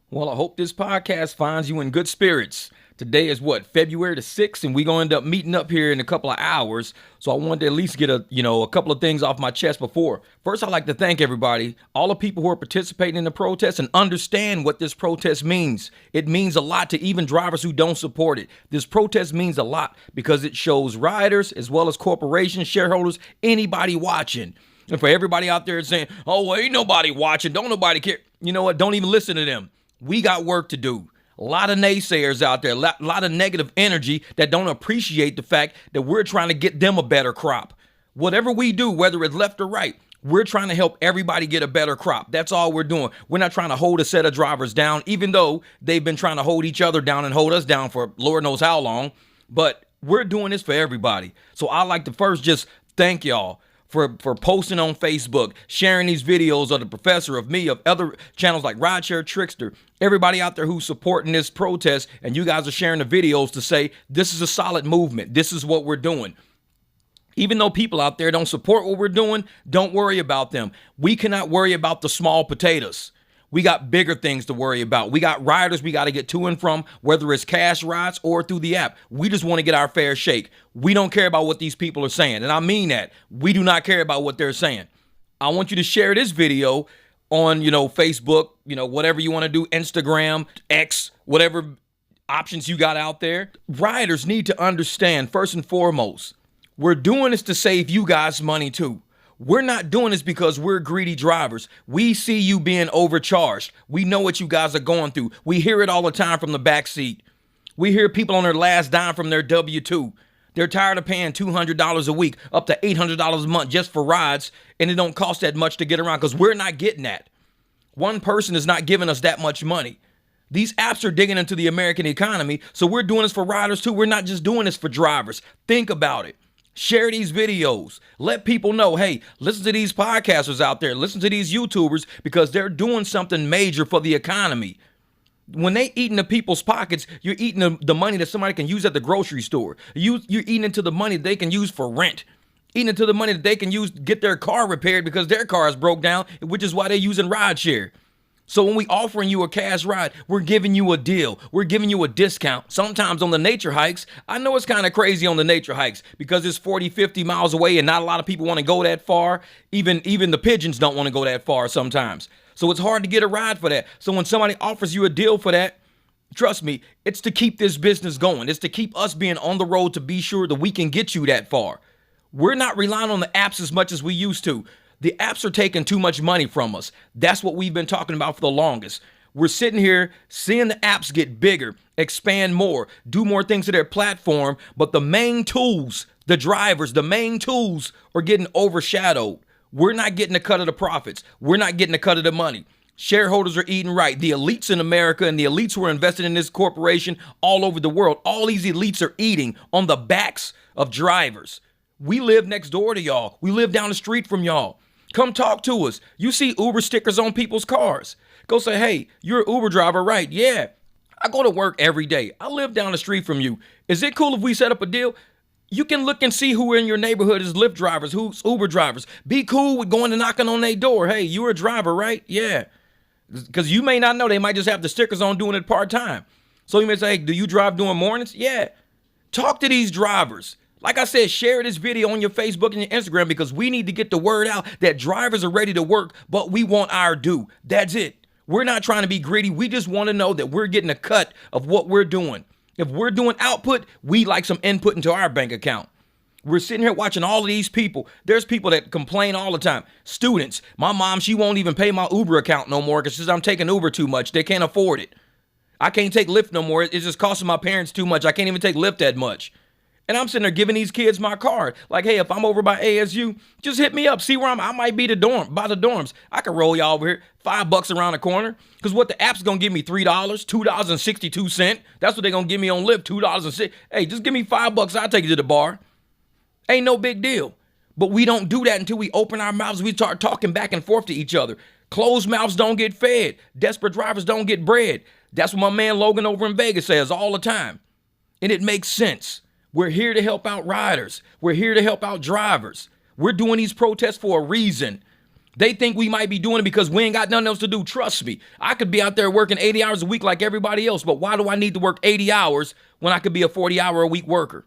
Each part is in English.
Well, I hope this podcast finds you in good spirits. Today is what, February the 6th, and we're going to end up meeting up here in a couple of hours. So I wanted to at least get a couple of things off my chest before. First, I'd like to thank everybody, all the people who are participating in the protest and understand what this protest means. It means a lot to even drivers who don't support it. This protest means a lot because it shows riders as well as corporations, shareholders, anybody watching. And for everybody out there saying, oh, well, ain't nobody watching, don't nobody care. You know what? Don't even listen to them. We got work to do. A lot of naysayers out there, a lot of negative energy that don't appreciate the fact that we're trying to get them a better crop. Whatever we do, whether it's left or right, we're trying to help everybody get a better crop. That's all we're doing. We're not trying to hold a set of drivers down, even though they've been trying to hold each other down and hold us down for Lord knows how long. But we're doing this for everybody. So I'd like to first just thank y'all for posting on Facebook, sharing these videos of the professor, of me, of other channels like Rideshare Trickster, everybody out there who's supporting this protest, and you guys are sharing the videos to say, this is a solid movement. This is what we're doing. Even though people out there don't support what we're doing, don't worry about them. We cannot worry about the small potatoes. We got bigger things to worry about. We got riders we got to get to and from, whether it's cash rides or through the app. We just want to get our fair shake. We don't care about what these people are saying. And I mean that. We do not care about what they're saying. I want you to share this video on, Facebook, whatever you want to do, Instagram, X, whatever options you got out there. Riders need to understand, first and foremost, we're doing this to save you guys money too. We're not doing this because we're greedy drivers. We see you being overcharged. We know what you guys are going through. We hear it all the time from the back seat. We hear people on their last dime from their W-2. They're tired of paying $200 a week, up to $800 a month just for rides, and it don't cost that much to get around because we're not getting that. One person is not giving us that much money. These apps are digging into the American economy, so we're doing this for riders too. We're not just doing this for drivers. Think about it. Share these videos. Let people know, hey, listen to these podcasters out there. Listen to these YouTubers because they're doing something major for the economy. When they eat into people's pockets, you're eating the money that somebody can use at the grocery store. You're eating into the money they can use for rent. Eating into the money that they can use to get their car repaired because their car is broke down, which is why they're using rideshare. So when we offering you a cash ride, we're giving you a deal. We're giving you a discount. Sometimes on the nature hikes, I know it's kind of crazy on the nature hikes because it's 40, 50 miles away and not a lot of people want to go that far. Even the pigeons don't want to go that far sometimes. So it's hard to get a ride for that. So when somebody offers you a deal for that, trust me, it's to keep this business going. It's to keep us being on the road to be sure that we can get you that far. We're not relying on the apps as much as we used to. The apps are taking too much money from us. That's what we've been talking about for the longest. We're sitting here seeing the apps get bigger, expand more, do more things to their platform, but the main tools, the drivers, the main tools are getting overshadowed. We're not getting a cut of the profits. We're not getting a cut of the money. Shareholders are eating right. The elites in America and the elites who are invested in this corporation all over the world, all these elites are eating on the backs of drivers. We live next door to y'all. We live down the street from y'all. Come talk to us. You see Uber stickers on people's cars. Go say, hey, you're an Uber driver, right? Yeah. I go to work every day. I live down the street from you. Is it cool if we set up a deal? You can look and see who in your neighborhood is Lyft drivers, who's Uber drivers. Be cool with going and knocking on their door. Hey, you're a driver, right? Yeah. Because you may not know. They might just have the stickers on doing it part-time. So you may say, hey, do you drive during mornings? Yeah. Talk to these drivers. Like I said, share this video on your Facebook and your Instagram because we need to get the word out that drivers are ready to work, but we want our due. That's it. We're not trying to be greedy. We just want to know that we're getting a cut of what we're doing. If we're doing output, we like some input into our bank account. We're sitting here watching all of these people. There's people that complain all the time. Students. My mom, she won't even pay my Uber account no more because she says I'm taking Uber too much. They can't afford it. I can't take Lyft no more. It's just costing my parents too much. I can't even take Lyft that much. And I'm sitting there giving these kids my card. Like, hey, if I'm over by ASU, just hit me up. See where I might be by the dorms. I can roll y'all over here. $5 around the corner. Because what the app's going to give me, $3, $2.62. That's what they're going to give me on Lyft, $2.06. Hey, just give me $5. I'll take you to the bar. Ain't no big deal. But we don't do that until we open our mouths. We start talking back and forth to each other. Closed mouths don't get fed. Desperate drivers don't get bread. That's what my man Logan over in Vegas says all the time. And it makes sense. We're here to help out riders. We're here to help out drivers. We're doing these protests for a reason. They think we might be doing it because we ain't got nothing else to do. Trust me, I could be out there working 80 hours a week like everybody else, but why do I need to work 80 hours when I could be a 40-hour-a-week worker?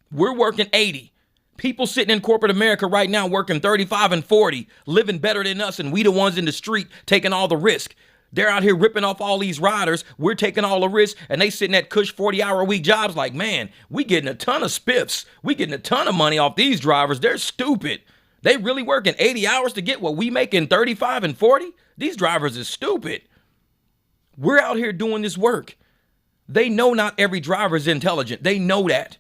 We're working 80. People sitting in corporate America right now working 35 and 40, living better than us, and we the ones in the street taking all the risk. They're out here ripping off all these riders. We're taking all the risk, and they sitting at cush 40-hour-a-week jobs like, man, we getting a ton of spiffs. We getting a ton of money off these drivers. They're stupid. They really working 80 hours to get what we make in 35 and 40? These drivers is stupid. We're out here doing this work. They know not every driver is intelligent. They know that.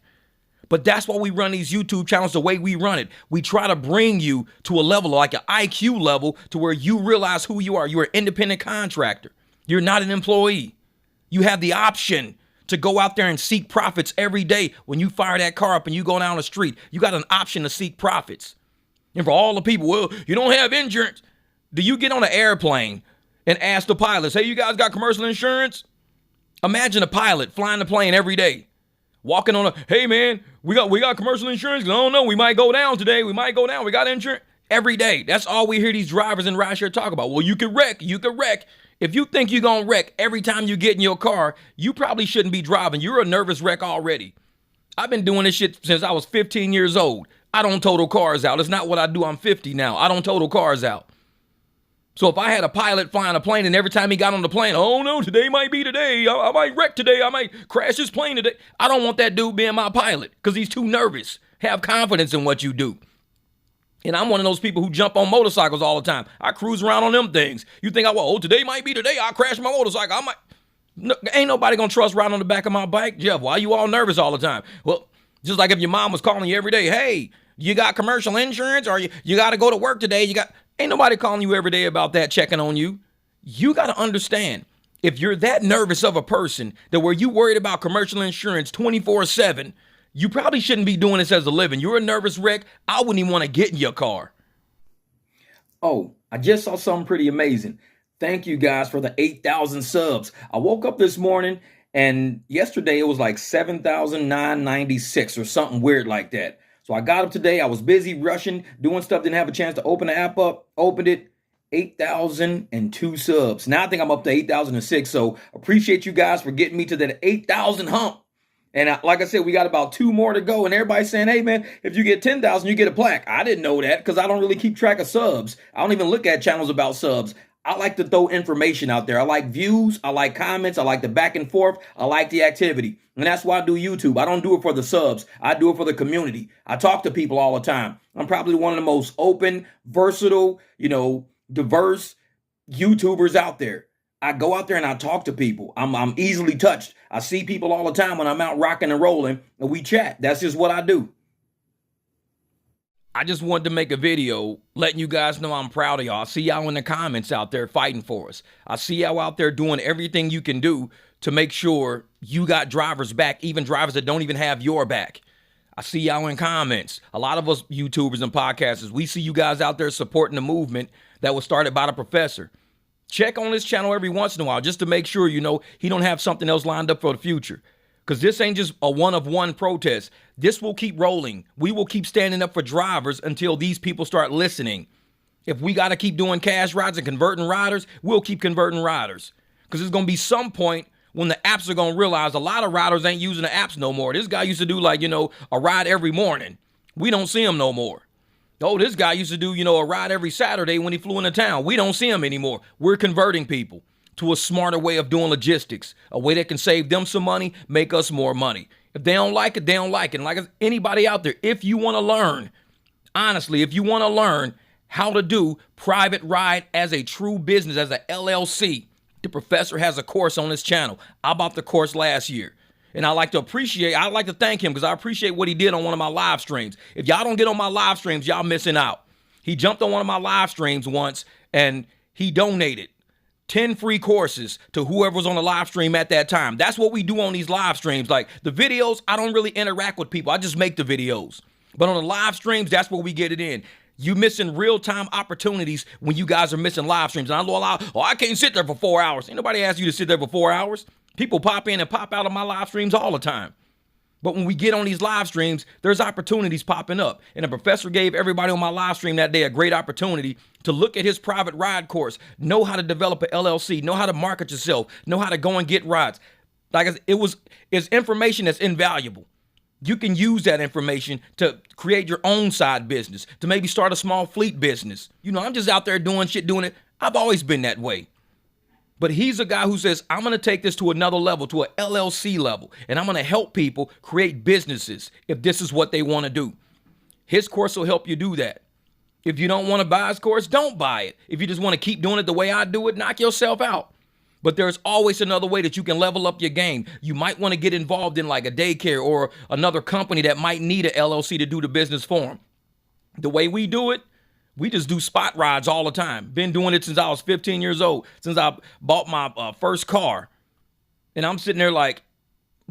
But that's why we run these YouTube channels the way we run it. We try to bring you to a level, like an IQ level, to where you realize who you are. You're an independent contractor. You're not an employee. You have the option to go out there and seek profits every day. When you fire that car up and you go down the street, you got an option to seek profits. And for all the people, well, you don't have insurance. Do you get on an airplane and ask the pilots, hey, you guys got commercial insurance? Imagine a pilot flying the plane every day, walking on hey man, we got commercial insurance. I don't know, we might go down today. We might go down. We got insurance every day. That's all we hear these drivers and rideshare talk about. Well, you could wreck. If you think you're going to wreck every time you get in your car, you probably shouldn't be driving. You're a nervous wreck already. I've been doing this shit since I was 15 years old. I don't total cars out. It's not what I do. I'm 50 now. I don't total cars out. So if I had a pilot flying a plane and every time he got on the plane, oh no, today might be today. I might wreck today. I might crash this plane today. I don't want that dude being my pilot because he's too nervous. Have confidence in what you do. And I'm one of those people who jump on motorcycles all the time. I cruise around on them things. You think today might be today. I'll crash my motorcycle. No, ain't nobody gonna trust riding on the back of my bike. Jeff, why you all nervous all the time? Well, just like if your mom was calling you every day, hey, you got commercial insurance or you got to go to work today. Ain't nobody calling you every day about that, checking on you. You got to understand, if you're that nervous of a person that where you worried about commercial insurance 24/7, you probably shouldn't be doing this as a living. You're a nervous wreck. I wouldn't even want to get in your car. Oh, I just saw something pretty amazing. Thank you guys for the 8,000 subs. I woke up this morning and yesterday it was like 7,996 or something weird like that. So I got up today. I was busy rushing, doing stuff, didn't have a chance to open the app up, opened it, 8,002 subs. Now I think I'm up to 8,006. So appreciate you guys for getting me to that 8,000 hump. And like I said, we got about 2 more to go. And everybody's saying, hey, man, if you get 10,000, you get a plaque. I didn't know that because I don't really keep track of subs. I don't even look at channels about subs. I like to throw information out there. I like views. I like comments. I like the back and forth. I like the activity. And that's why I do YouTube. I don't do it for the subs. I do it for the community. I talk to people all the time. I'm probably one of the most open, versatile, diverse YouTubers out there. I go out there and I talk to people. I'm easily touched. I see people all the time when I'm out rocking and rolling and we chat. That's just what I do. I just wanted to make a video letting you guys know I'm proud of y'all. I see y'all in the comments out there fighting for us. I see y'all out there doing everything you can do to make sure you got drivers back, even drivers that don't even have your back. I see y'all in comments. A lot of us YouTubers and podcasters, we see you guys out there supporting the movement that was started by the professor. Check on this channel every once in a while just to make sure, he don't have something else lined up for the future. Because this ain't just a one-of-one protest. This will keep rolling. We will keep standing up for drivers until these people start listening. If we got to keep doing cash rides and converting riders, we'll keep converting riders. Because there's going to be some point when the apps are going to realize a lot of riders ain't using the apps no more. This guy used to do a ride every morning. We don't see him no more. Oh, this guy used to do, a ride every Saturday when he flew into town. We don't see him anymore. We're converting people to a smarter way of doing logistics, a way that can save them some money, make us more money. If they don't like it, they don't like it. And like anybody out there, if you want to learn, honestly, if you want to learn how to do private ride as a true business, as a LLC, the professor has a course on his channel. I bought the course last year. And I'd like to thank him because I appreciate what he did on one of my live streams. If y'all don't get on my live streams, y'all missing out. He jumped on one of my live streams once and he donated 10 free courses to whoever was on the live stream at that time. That's what we do on these live streams. Like the videos, I don't really interact with people. I just make the videos. But on the live streams, that's where we get it in. You missing real-time opportunities when you guys are missing live streams. And I can't sit there for 4 hours. Ain't nobody asked you to sit there for 4 hours. People pop in and pop out of my live streams all the time. But when we get on these live streams, there's opportunities popping up. And the professor gave everybody on my live stream that day a great opportunity to look at his private ride course, know how to develop an LLC, know how to market yourself, know how to go and get rides. Like I said, it's information that's invaluable. You can use that information to create your own side business, to maybe start a small fleet business. I'm just out there doing it. I've always been that way. But he's a guy who says, I'm going to take this to another level, to an LLC level, and I'm going to help people create businesses if this is what they want to do. His course will help you do that. If you don't want to buy his course, don't buy it. If you just want to keep doing it the way I do it, knock yourself out. But there's always another way that you can level up your game. You might want to get involved in like a daycare or another company that might need an LLC to do the business for them. The way we do it, we just do spot rides all the time. Been doing it since I was 15 years old, since I bought my first car. And I'm sitting there like,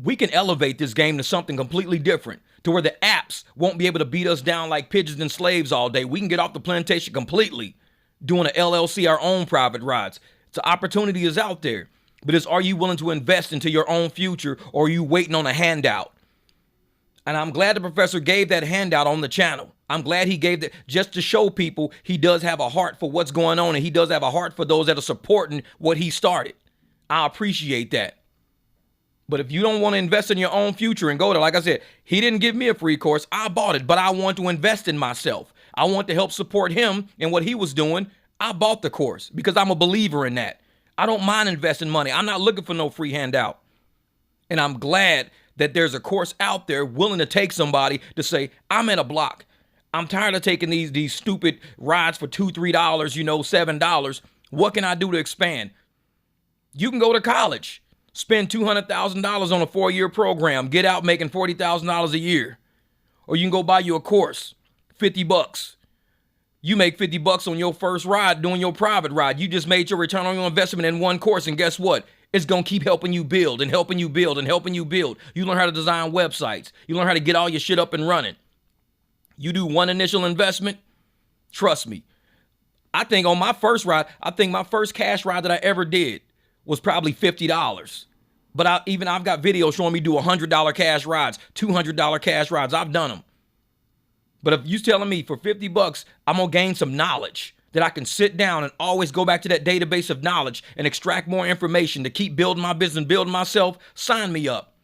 we can elevate this game to something completely different, to where the apps won't be able to beat us down like pigeons and slaves all day. We can get off the plantation completely, doing an LLC, our own private rides. The opportunity is out there. But are you willing to invest into your own future, or are you waiting on a handout? And I'm glad the professor gave that handout on the channel. I'm glad he gave that just to show people he does have a heart for what's going on, and he does have a heart for those that are supporting what he started. I appreciate that. But if you don't want to invest in your own future and go there, like I said, he didn't give me a free course. I bought it, but I want to invest in myself. I want to help support him and what he was doing. I bought the course because I'm a believer in that. I don't mind investing money. I'm not looking for no free handout. And I'm glad that there's a course out there willing to take somebody to say, I'm at a block. I'm tired of taking these stupid rides for $2, $3, $7. What can I do to expand? You can go to college, spend $200,000 on a 4-year program, get out making $40,000 a year. Or you can go buy you a course, $50. You make $50 on your first ride doing your private ride. You just made your return on your investment in one course, and guess what? It's going to keep helping you build and helping you build and helping you build. You learn how to design websites. You learn how to get all your shit up and running. You do one initial investment, trust me. I think on my first ride, my first cash ride that I ever did was probably $50. But I've got videos showing me do $100 cash rides, $200 cash rides. I've done them. But if you're telling me for $50, I'm going to gain some knowledge that I can sit down and always go back to that database of knowledge and extract more information to keep building my business, building myself, sign me up.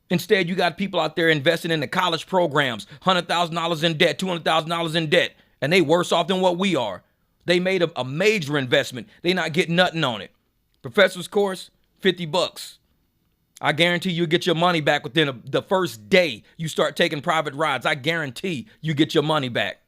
Instead, you got people out there investing in the college programs, $100,000 in debt, $200,000 in debt, and they worse off than what we are. They made a major investment. They not getting nothing on it. Professor's course, $50. I guarantee you get your money back within the first day you start taking private rides. I guarantee you get your money back.